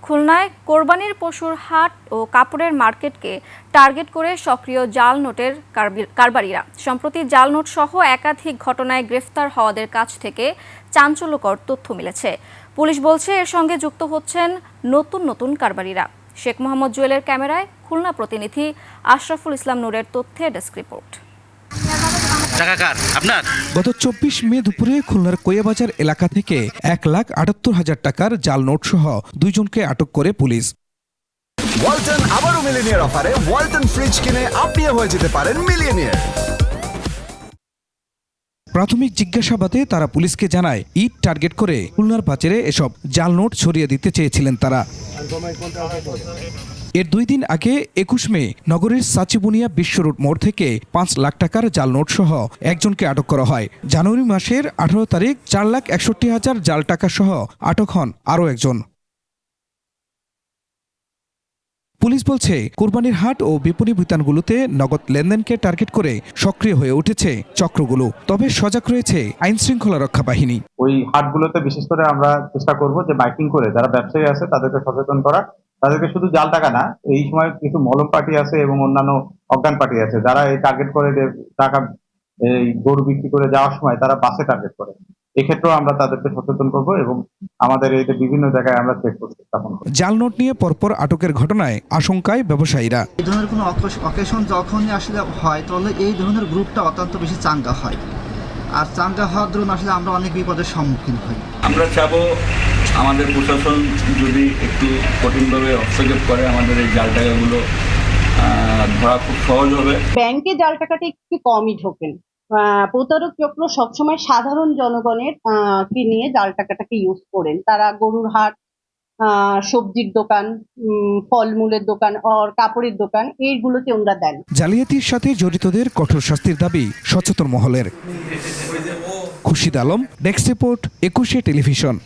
খুলনায় কোরবানির পশুর হাট ও কাপড়ের মার্কেটকে টার্গেট করে সক্রিয় জাল নোটের কারবারিরা। সম্প্রতি জাল নোট সহ একাধিক ঘটনায় গ্রেফতার হওয়াদের কাছ থেকে চাঞ্চল্যকর তথ্য মিলেছে। পুলিশ বলছে এর সঙ্গে যুক্ত হচ্ছেন নতুন নতুন কারবারিরা। শেখ মোহাম্মদ জুয়েলের ক্যামেরায় খুলনা প্রতিনিধি আশরাফুল ইসলাম নূরের তথ্যে ডেস্ক রিপোর্ট। গত ২৪ মে দুপুরে খুলনার কোয়াবাজার এলাকা থেকে ১,৭৮,০০০ টাকার জাল নোট সহ দুইজনকে আটক করে পুলিশ। ওয়ালটন আবারও মিলিয়নিয়ার অফারে ওয়ালটন ফ্রিজ কিনে আপনিও হয়ে যেতে পারেন মিলিয়নিয়ার। প্রাথমিক জিজ্ঞাসাবাদে তারা পুলিশকে জানায় ঈদ টার্গেট করে খুলনার বাজারে এসব জাল নোট ছড়িয়ে দিতে চেয়েছিলেন তারা। এর ২ দিন আগে ২১ মে নগরীর সাচিবুনিয়া বিশ্বরোড মোড় থেকে ৫ লাখ টাকার জাল নোট সহ একজনকে আটক করা হয়। জানুয়ারি মাসের ১৮ তারিখ ৪,৬১,০০০ জাল টাকা সহ আটক হন আরও একজন। পুলিশ বলছে কোরবানির হাট ও বিপণী বিতানগুলোতে নগদ লেনদেনকে টার্গেট করে সক্রিয় হয়ে উঠেছে চক্রগুলো। তবে সজাগ রয়েছে আইন শৃঙ্খলা রক্ষা বাহিনী। ওই হাটগুলোতে বিশেষ করে আমরা চেষ্টা করব যে মাইকিং করে যারা ব্যবসায়ী আছে তাদেরকে সচেতন করা, তাদেরকে শুধু জাল টাকা না, এই সময় কিছু মলম পার্টি আছে এবং অন্যান্য অজ্ঞান পার্টি আছে যারা এই টার্গেট করে টাকা এই গরু বিক্রি করে যাওয়ার সময় তারা বাসে টার্গেট করে। এক্ষেত্রেও আমরা তাদেরকে সচেতন করব এবং আমাদের এই বিভিন্ন জায়গায় আমরা চেক করতে স্থাপন করব। জাল নোট নিয়ে পরপর আটকের ঘটনায় আশঙ্কায় ব্যবসায়ীরা। এই ধরনের কোনো অকেশন যখনই আসলে হয় তাহলে এই ধরনের গ্রুপটা অত্যন্ত বেশি চাঙ্গা হয়, আর চাঙ্গা হওয়ার দরুন আসলে আমরা অনেক বিপদের সম্মুখীন হই। আমরা চাবো আমাদের প্রশাসন যদি একটু কঠিনভাবে হস্তক্ষেপ করে আমাদের এই জাল টাকাগুলো ধরা খুব সহজ হবে। ব্যাংকে জাল টাকাটা একটু কমই ঢোকেন, প্রতারক চক্র সবসময় সাধারণ জনগণের কে নিয়ে জাল টাকাটাকে ইউজ করেন। তারা গরুর হাট, সবজির দোকান, ফলমূলের দোকান, কাপড়ের দোকান, এইগুলোতে ওনারা দেন। জালিয়াতির সাথে জড়িতদের কঠোর শাস্তির দাবি সচেতন মহলের। খুরশিদ আলম, ডেস্ক রিপোর্ট, ২১শে টেলিভিশন।